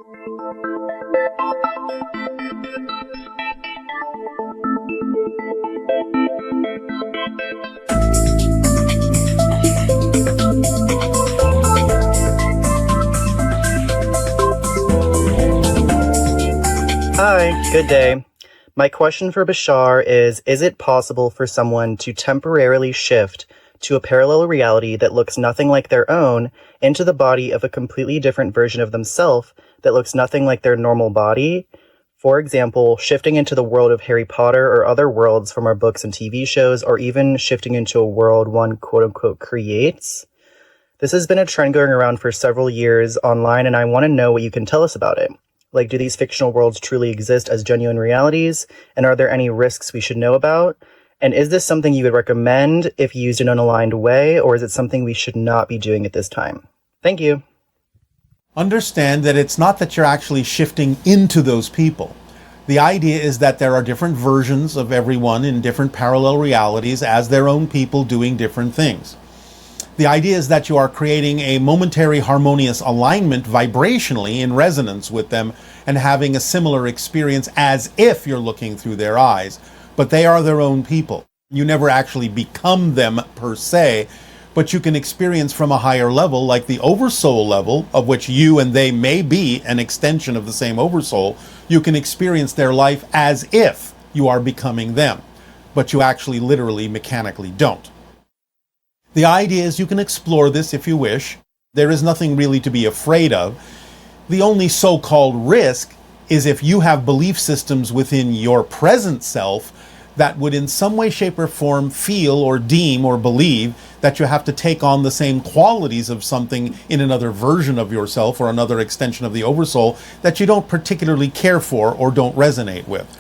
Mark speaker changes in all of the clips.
Speaker 1: Hi, good day. My question for Bashar is it possible for someone to temporarily shift to a parallel reality that looks nothing like their own into the body of a completely different version of themselves that looks nothing like their normal body? For example, shifting into the world of Harry Potter or other worlds from our books and TV shows, or even shifting into a world one quote-unquote creates? This has been a trend going around for several years online, and I want to know what you can tell us about it. Like, do these fictional worlds truly exist as genuine realities? And are there any risks we should know about? And is this something you would recommend if used in an aligned way, or is it something we should not be doing at this time? Thank you.
Speaker 2: Understand that it's not that you're actually shifting into those people. The idea is that there are different versions of everyone in different parallel realities as their own people doing different things. The idea is that you are creating a momentary harmonious alignment vibrationally in resonance with them and having a similar experience as if you're looking through their eyes. But they are their own people. You never actually become them per se, but you can experience from a higher level, like the oversoul level, of which you and they may be an extension of the same oversoul. You can experience their life as if you are becoming them, but you actually literally mechanically don't. The idea is you can explore this if you wish. There is nothing really to be afraid of. The only so-called risk is if you have belief systems within your present self that would in some way, shape, or form feel or deem or believe that you have to take on the same qualities of something in another version of yourself or another extension of the oversoul that you don't particularly care for or don't resonate with.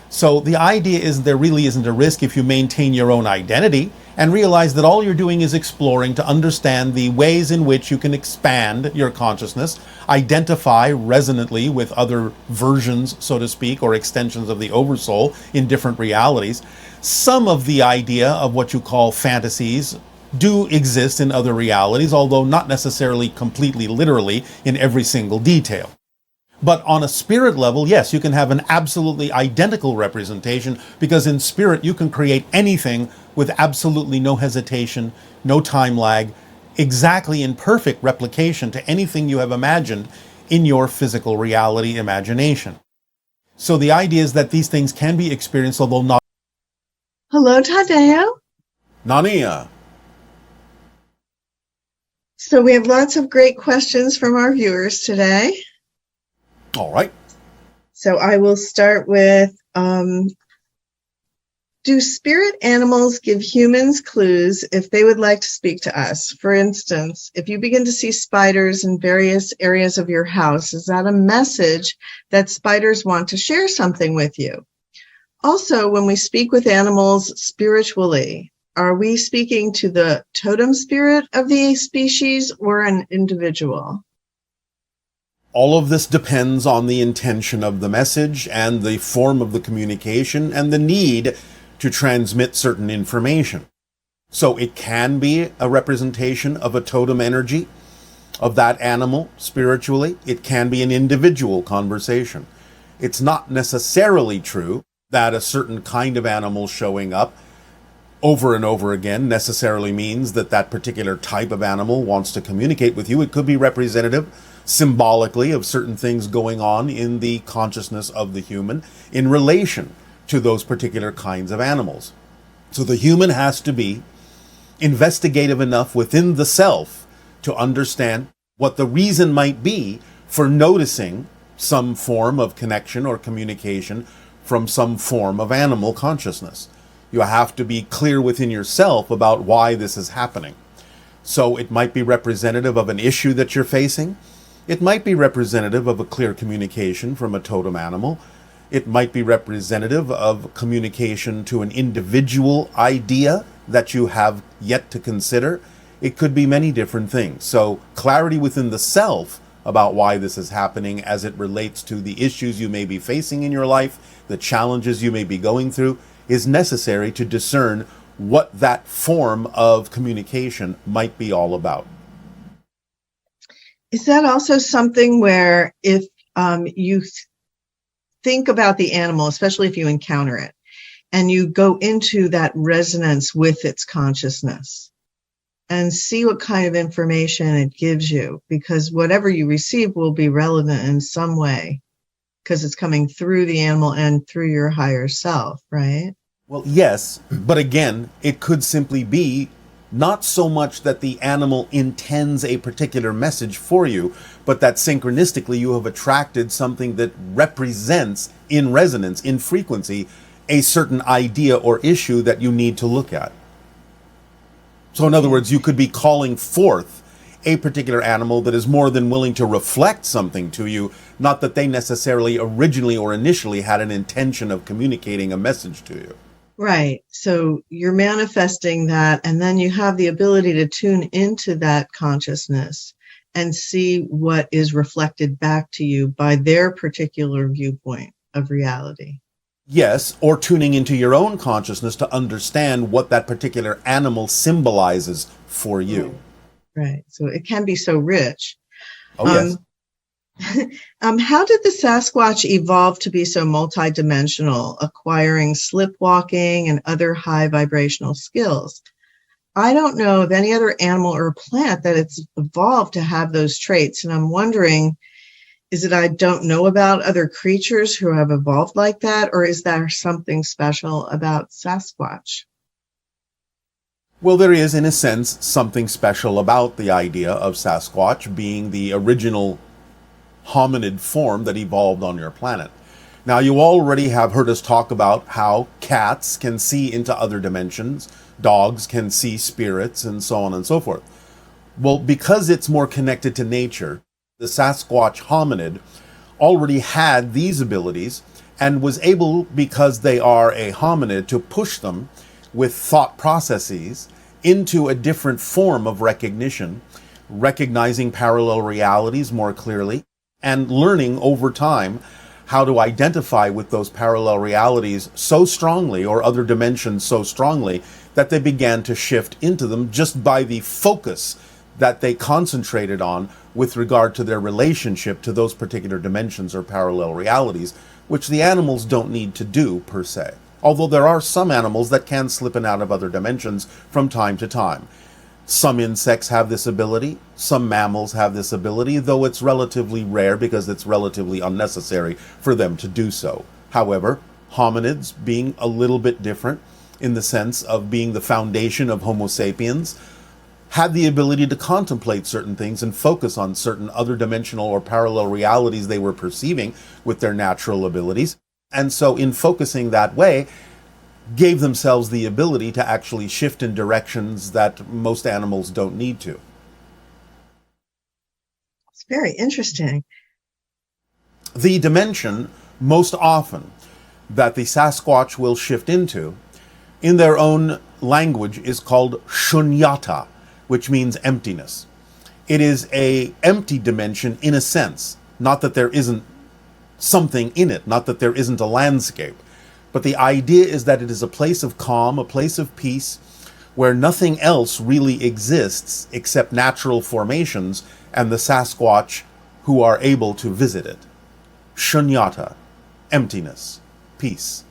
Speaker 2: So the idea is there really isn't a risk if you maintain your own identity and realize that all you're doing is exploring to understand the ways in which you can expand your consciousness, identify resonantly with other versions, so to speak, or extensions of the oversoul in different realities. Some of the idea of what you call fantasies do exist in other realities, although not necessarily completely literally in every single detail. But on a spirit level, yes, you can have an absolutely identical representation, because in spirit you can create anything with absolutely no hesitation, no time lag, exactly in perfect replication to anything you have imagined in your physical reality imagination. So the idea is that these things can be experienced, although not.
Speaker 3: Hello, Tadeo.
Speaker 2: Nania.
Speaker 3: So we have lots of great questions from our viewers today.
Speaker 2: All right.
Speaker 3: So I will start with, do spirit animals give humans clues if they would like to speak to us? For instance, if you begin to see spiders in various areas of your house, is that a message that spiders want to share something with you? Also, when we speak with animals spiritually, are we speaking to the totem spirit of the species or an individual?
Speaker 2: All of this depends on the intention of the message and the form of the communication and the need to transmit certain information. So it can be a representation of a totem energy of that animal spiritually. It can be an individual conversation. It's not necessarily true that a certain kind of animal showing up over and over again necessarily means that that particular type of animal wants to communicate with you. It could be representative symbolically of certain things going on in the consciousness of the human in relation to those particular kinds of animals. So the human has to be investigative enough within the self to understand what the reason might be for noticing some form of connection or communication from some form of animal consciousness. You have to be clear within yourself about why this is happening. So it might be representative of an issue that you're facing. It might be representative of a clear communication from a totem animal. It might be representative of communication to an individual idea that you have yet to consider. It could be many different things. So clarity within the self about why this is happening as it relates to the issues you may be facing in your life, the challenges you may be going through, is necessary to discern what that form of communication might be all about.
Speaker 3: Is that also something where if you think about the animal, especially if you encounter it, and you go into that resonance with its consciousness and see what kind of information it gives you, because whatever you receive will be relevant in some way because it's coming through the animal and through your higher self, right?
Speaker 2: Well, yes, but again, it could simply be not so much that the animal intends a particular message for you, but that synchronistically you have attracted something that represents, in resonance, in frequency, a certain idea or issue that you need to look at. So in other words, you could be calling forth a particular animal that is more than willing to reflect something to you, not that they necessarily originally or initially had an intention of communicating a message to you.
Speaker 3: Right. So you're manifesting that, and then you have the ability to tune into that consciousness and see what is reflected back to you by their particular viewpoint of reality.
Speaker 2: Yes, or tuning into your own consciousness to understand what that particular animal symbolizes for you.
Speaker 3: Right. So it can be so rich.
Speaker 2: Oh, yes.
Speaker 3: How did the Sasquatch evolve to be so multidimensional, acquiring slipwalking and other high vibrational skills? I don't know of any other animal or plant that it's evolved to have those traits. And I'm wondering, is it I don't know about other creatures who have evolved like that, or is there something special about Sasquatch?
Speaker 2: Well, there is, in a sense, something special about the idea of Sasquatch being the original hominid form that evolved on your planet. Now, you already have heard us talk about how cats can see into other dimensions, dogs can see spirits, and so on and so forth. Well, because it's more connected to nature, the Sasquatch hominid already had these abilities and was able, because they are a hominid, to push them with thought processes into a different form of recognition, recognizing parallel realities more clearly, and learning over time how to identify with those parallel realities so strongly, or other dimensions so strongly, that they began to shift into them just by the focus that they concentrated on with regard to their relationship to those particular dimensions or parallel realities, which the animals don't need to do per se. Although there are some animals that can slip in and out of other dimensions from time to time. Some insects have this ability, some mammals have this ability, though it's relatively rare because it's relatively unnecessary for them to do so. However, hominids, being a little bit different in the sense of being the foundation of Homo sapiens, had the ability to contemplate certain things and focus on certain other dimensional or parallel realities they were perceiving with their natural abilities. And so in focusing that way, gave themselves the ability to actually shift in directions that most animals don't need to.
Speaker 3: It's very interesting.
Speaker 2: The dimension, most often, that the Sasquatch will shift into, in their own language, is called shunyata, which means emptiness. It is an empty dimension in a sense, not that there isn't something in it, not that there isn't a landscape. But the idea is that it is a place of calm, a place of peace, where nothing else really exists except natural formations and the Sasquatch who are able to visit it. Shunyata, emptiness, peace.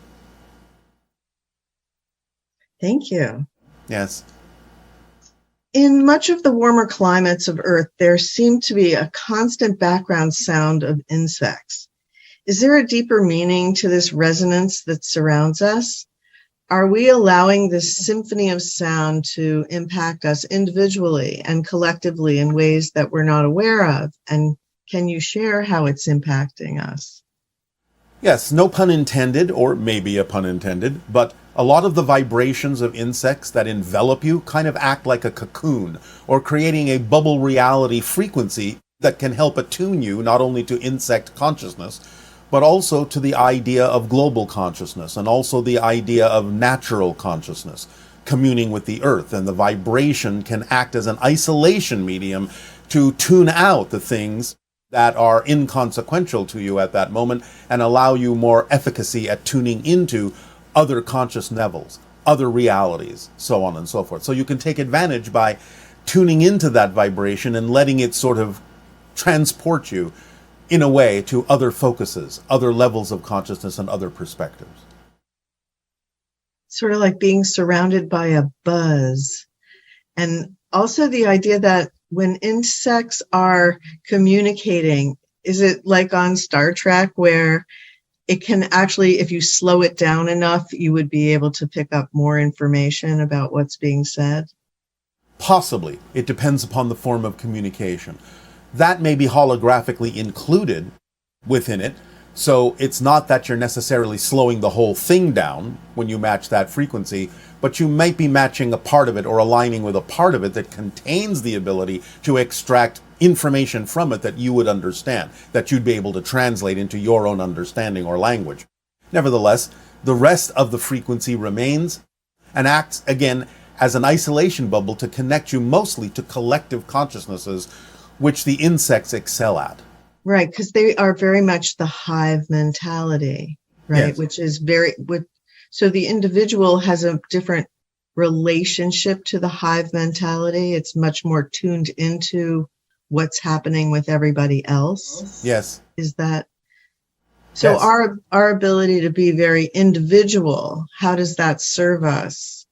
Speaker 3: Thank you.
Speaker 2: Yes.
Speaker 3: In much of the warmer climates of Earth, there seemed to be a constant background sound of insects. Is there a deeper meaning to this resonance that surrounds us? Are we allowing this symphony of sound to impact us individually and collectively in ways that we're not aware of? And can you share how it's impacting us?
Speaker 2: Yes, no pun intended, or maybe a pun intended, but a lot of the vibrations of insects that envelop you kind of act like a cocoon, or creating a bubble reality frequency that can help attune you not only to insect consciousness, but also to the idea of global consciousness, and also the idea of natural consciousness, communing with the earth. And the vibration can act as an isolation medium to tune out the things that are inconsequential to you at that moment and allow you more efficacy at tuning into other conscious levels, other realities, so on and so forth. So you can take advantage by tuning into that vibration and letting it sort of transport you in a way, to other focuses, other levels of consciousness, and other perspectives.
Speaker 3: Sort of like being surrounded by a buzz. And also the idea that when insects are communicating, is it like on Star Trek where it can actually, if you slow it down enough, you would be able to pick up more information about what's being said?
Speaker 2: Possibly. It depends upon the form of communication. That may be holographically included within it, so it's not that you're necessarily slowing the whole thing down when you match that frequency, but you might be matching a part of it or aligning with a part of it that contains the ability to extract information from it that you would understand, that you'd be able to translate into your own understanding or language. Nevertheless, the rest of the frequency remains and acts, again, as an isolation bubble to connect you mostly to collective consciousnesses, which the insects excel at.
Speaker 3: Right, because they are very much the hive mentality, right?
Speaker 2: Yes.
Speaker 3: Which is so the individual has a different relationship to the hive mentality. It's much more tuned into what's happening with everybody else.
Speaker 2: Yes.
Speaker 3: Is that so?
Speaker 2: Yes.
Speaker 3: Our ability to be very individual, how does that serve us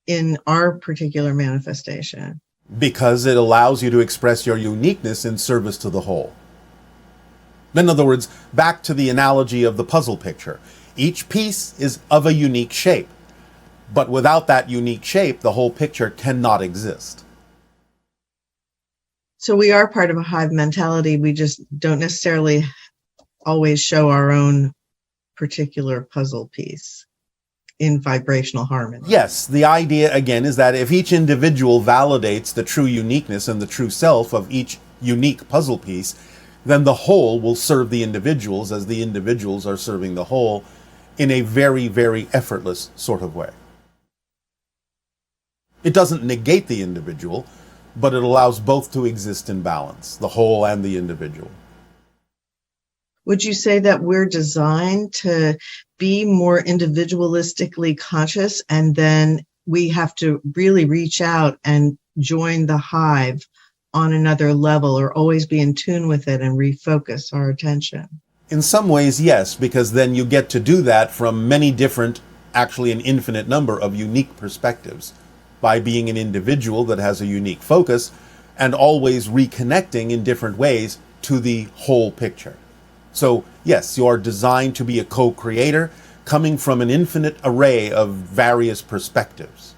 Speaker 3: in our particular manifestation?
Speaker 2: Because it allows you to express your uniqueness in service to the whole. In other words, back to the analogy of the puzzle picture. Each piece is of a unique shape, but without that unique shape, the whole picture cannot exist.
Speaker 3: So we are part of a hive mentality. We just don't necessarily always show our own particular puzzle piece in vibrational harmony.
Speaker 2: Yes, the idea again is that if each individual validates the true uniqueness and the true self of each unique puzzle piece, then the whole will serve the individuals as the individuals are serving the whole in a very, very effortless sort of way. It doesn't negate the individual, but it allows both to exist in balance, the whole and the individual.
Speaker 3: Would you say that we're designed to be more individualistically conscious, and then we have to really reach out and join the hive on another level, or always be in tune with it and refocus our attention?
Speaker 2: In some ways, yes, because then you get to do that from many different, actually an infinite number of unique perspectives, by being an individual that has a unique focus and always reconnecting in different ways to the whole picture. So yes, you are designed to be a co-creator coming from an infinite array of various perspectives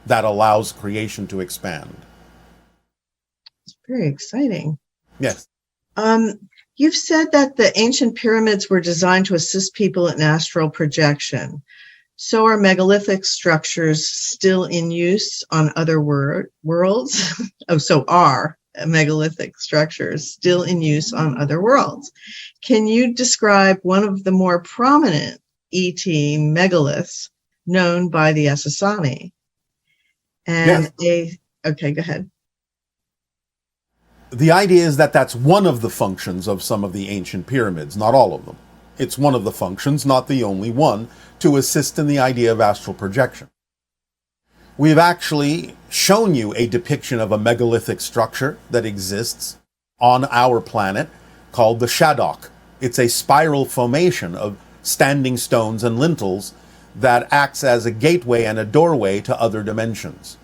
Speaker 2: that allows creation to expand.
Speaker 3: It's very exciting.
Speaker 2: Yes.
Speaker 3: You've said that the ancient pyramids were designed to assist people in astral projection. So are megalithic structures still in use on other worlds? So are megalithic structures still in use on other worlds? Can you describe one of the more prominent ET megaliths known by the Essassani? And
Speaker 2: yes.
Speaker 3: Okay, go ahead.
Speaker 2: The idea is that that's one of the functions of some of the ancient pyramids, not all of them. It's one of the functions, not the only one, to assist in the idea of astral projection. We've actually shown you a depiction of a megalithic structure that exists on our planet called the Shadok. It's a spiral formation of standing stones and lintels that acts as a gateway and a doorway to other dimensions.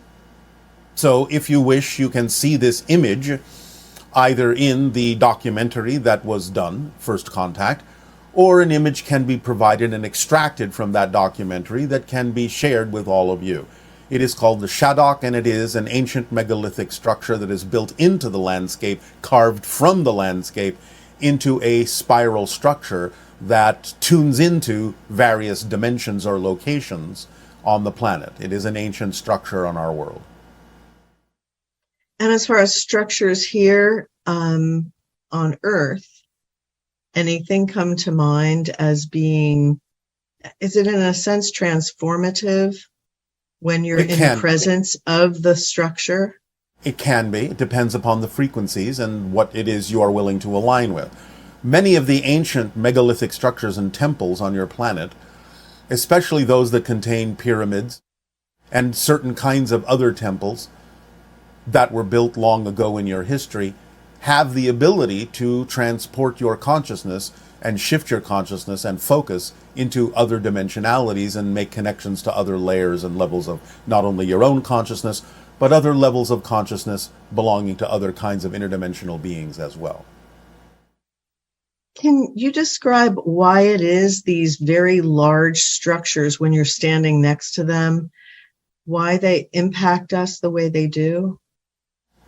Speaker 2: So if you wish, you can see this image either in the documentary that was done, First Contact, or an image can be provided and extracted from that documentary that can be shared with all of you. It is called the Shadok, and it is an ancient megalithic structure that is built into the landscape, carved from the landscape into a spiral structure that tunes into various dimensions or locations on the planet. It is an ancient structure on our world.
Speaker 3: And as far as structures here on Earth, anything come to mind as being, is it in a sense transformative when you're in the presence of the structure?
Speaker 2: It can be. It depends upon the frequencies and what it is you are willing to align with. Many of the ancient megalithic structures and temples on your planet, especially those that contain pyramids and certain kinds of other temples that were built long ago in your history, have the ability to transport your consciousness and shift your consciousness and focus into other dimensionalities and make connections to other layers and levels of not only your own consciousness, but other levels of consciousness belonging to other kinds of interdimensional beings as well.
Speaker 3: Can you describe why it is these very large structures, when you're standing next to them, why they impact us the way they do?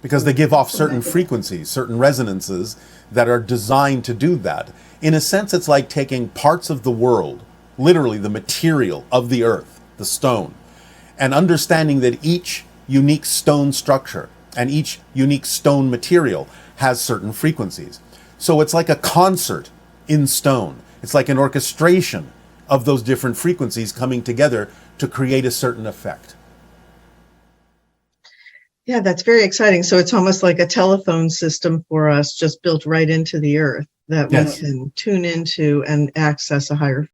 Speaker 2: Because they give off certain frequencies, certain resonances that are designed to do that. In a sense, it's like taking parts of the world, literally the material of the earth, the stone, and understanding that each unique stone structure and each unique stone material has certain frequencies. So it's like a concert in stone. It's like an orchestration of those different frequencies coming together to create a certain effect.
Speaker 3: Yeah, that's very exciting. So it's almost like a telephone system for us, just built right into the earth that we
Speaker 2: Yes.
Speaker 3: can tune into and access a higher